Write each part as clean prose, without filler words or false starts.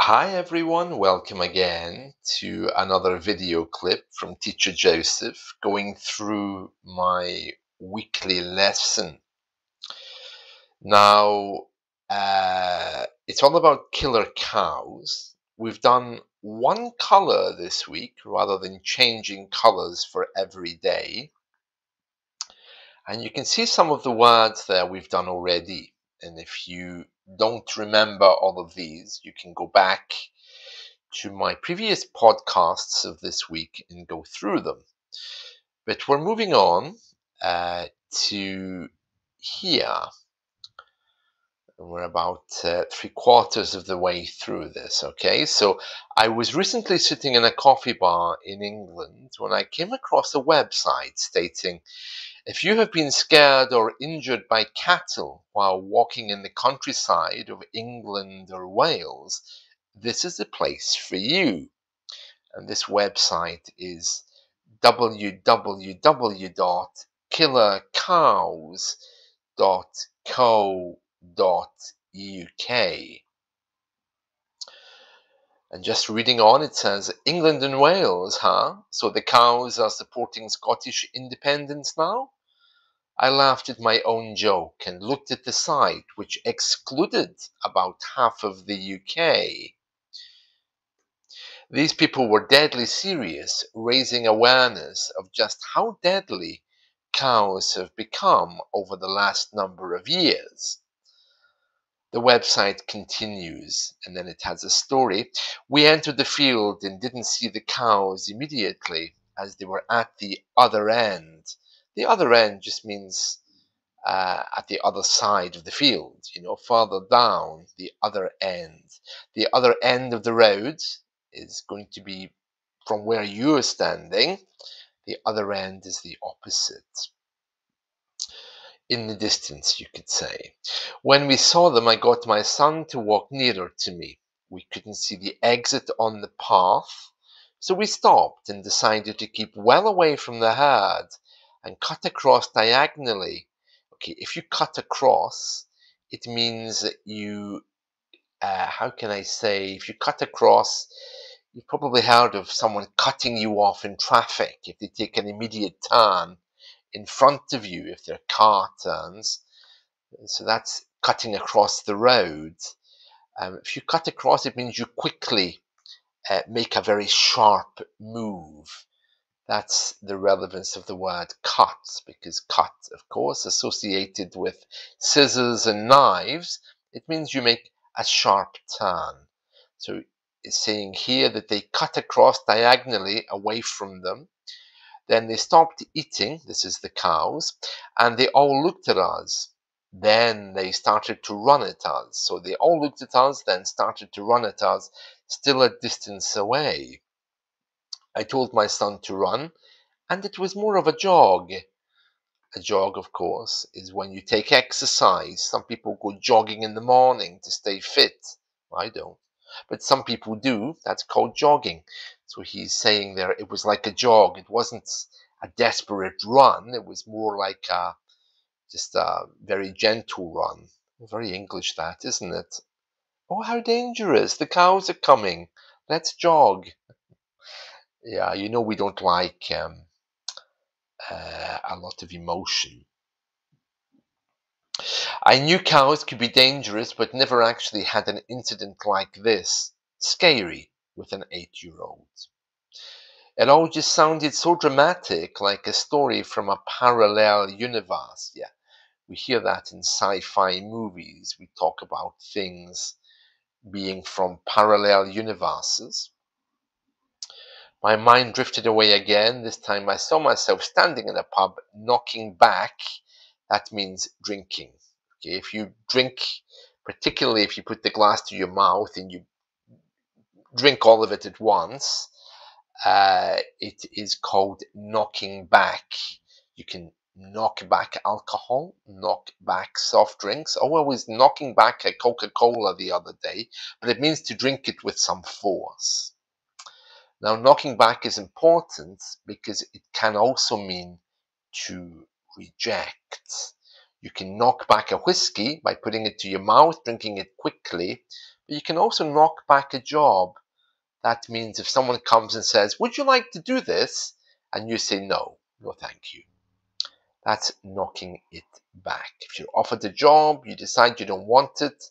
Hi everyone, welcome again to another video clip from Teacher Joseph going through my weekly lesson. Now, it's all about killer cows. We've done one color this week rather than changing colors for every day. And you can see some of the words there we've done already. And if you don't remember all of these, you can go back to my previous podcasts of this week and go through them. But we're moving on to here. And we're about 3/4 of the way through this, okay? So I was recently sitting in a coffee bar in England when I came across a website stating, if you have been scared or injured by cattle while walking in the countryside of England or Wales, this is the place for you. And this website is www.killercows.co.uk. And just reading on, it says, England and Wales, huh? So the cows are supporting Scottish independence now? I laughed at my own joke and looked at the site, which excluded about half of the UK. These people were deadly serious, raising awareness of just how deadly cows have become over the last number of years. The website continues, and then it has a story. We entered the field and didn't see the cows immediately as they were at the other end. The other end just means at the other side of the field, further down the other end. The other end of the road is going to be from where you're standing. The other end is the opposite. In the distance, you could say. When we saw them, I got my son to walk nearer to me. We couldn't see the exit on the path, so we stopped and decided to keep well away from the herd and cut across diagonally. Okay, if you cut across, it means that you, how can I say, if you cut across, you've probably heard of someone cutting you off in traffic if they take an immediate turn in front of you, if their car turns. So that's cutting across the road. If you cut across, it means you quickly make a very sharp move. That's the relevance of the word cut, because cut, of course, associated with scissors and knives, it means you make a sharp turn. So it's saying here that they cut across diagonally away from them. Then they stopped eating, this is the cows, and they all looked at us. Then they started to run at us. So they all looked at us, then started to run at us, still a distance away. I told my son to run, and it was more of a jog. A jog, of course, is when you take exercise. Some people go jogging in the morning to stay fit. I don't. But some people do. That's called jogging. So he's saying there it was like a jog. It wasn't a desperate run. It was more like just a very gentle run. Very English that, isn't it? Oh, how dangerous. The cows are coming. Let's jog. Yeah, we don't like a lot of emotion. I knew cows could be dangerous, but never actually had an incident like this. Scary with an 8-year-old. It all just sounded so dramatic, like a story from a parallel universe. Yeah, we hear that in sci-fi movies. We talk about things being from parallel universes. My mind drifted away again. This time I saw myself standing in a pub, knocking back. That means drinking. Okay, if you drink, particularly if you put the glass to your mouth and you drink all of it at once, it is called knocking back. You can knock back alcohol, knock back soft drinks. Oh, I was knocking back a Coca-Cola the other day, but it means to drink it with some force. Now, knocking back is important because it can also mean to reject. You can knock back a whiskey by putting it to your mouth, drinking it quickly. But you can also knock back a job. That means if someone comes and says, "Would you like to do this?" and you say, "No, no thank you." That's knocking it back. If you're offered a job, you decide you don't want it,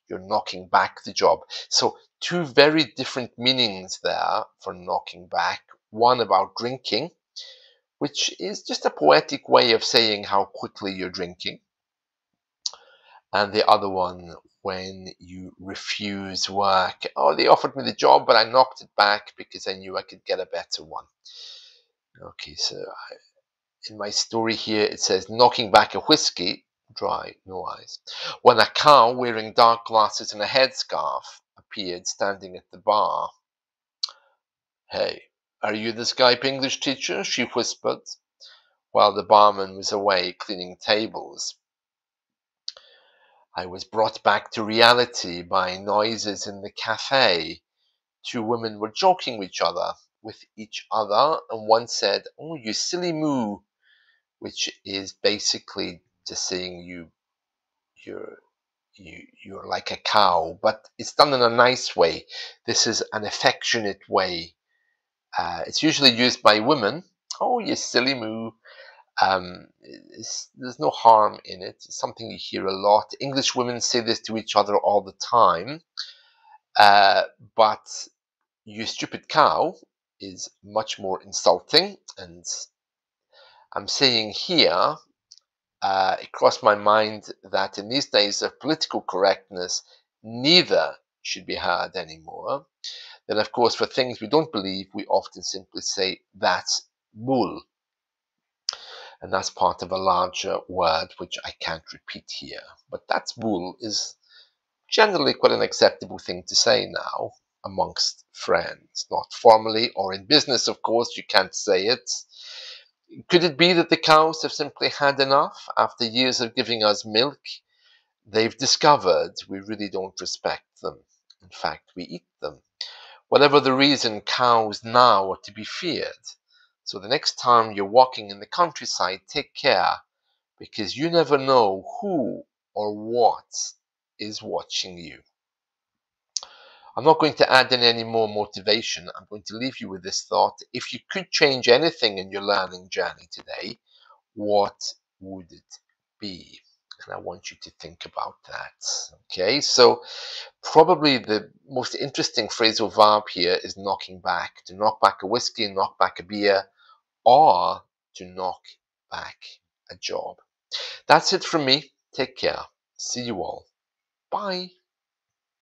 you're knocking back the job. So two very different meanings there for knocking back. One about drinking, which is just a poetic way of saying how quickly you're drinking. And the other one when you refuse work. Oh, they offered me the job, but I knocked it back because I knew I could get a better one. Okay, so in my story here, it says knocking back a whiskey, dry, no ice, when a cow wearing dark glasses and a headscarf appeared standing at the bar. "Hey, are you the Skype English teacher?" she whispered, while the barman was away cleaning tables. I was brought back to reality by noises in the cafe. Two women were joking with each other, and one said, "Oh, you silly moo," which is basically just saying you're you're like a cow, but it's done in a nice way. This is an affectionate way. It's usually used by women. "Oh, you silly moo." There's no harm in it. It's something you hear a lot. English women say this to each other all the time. Uh, but "you stupid cow" is much more insulting. And I'm saying here, it crossed my mind that in these days of political correctness, neither should be heard anymore. Then, of course, for things we don't believe, we often simply say, "That's bull." And that's part of a larger word which I can't repeat here. But "that's bull" is generally quite an acceptable thing to say now amongst friends. Not formally or in business, of course, you can't say it. Could it be that the cows have simply had enough after years of giving us milk? They've discovered we really don't respect them. In fact, we eat them. Whatever the reason, cows now are to be feared. So the next time you're walking in the countryside, take care, because you never know who or what is watching you. I'm not going to add in any more motivation. I'm going to leave you with this thought. If you could change anything in your learning journey today, what would it be? And I want you to think about that. Okay, so probably the most interesting phrasal verb here is knocking back. To knock back a whiskey, knock back a beer, or to knock back a job. That's it from me. Take care. See you all. Bye.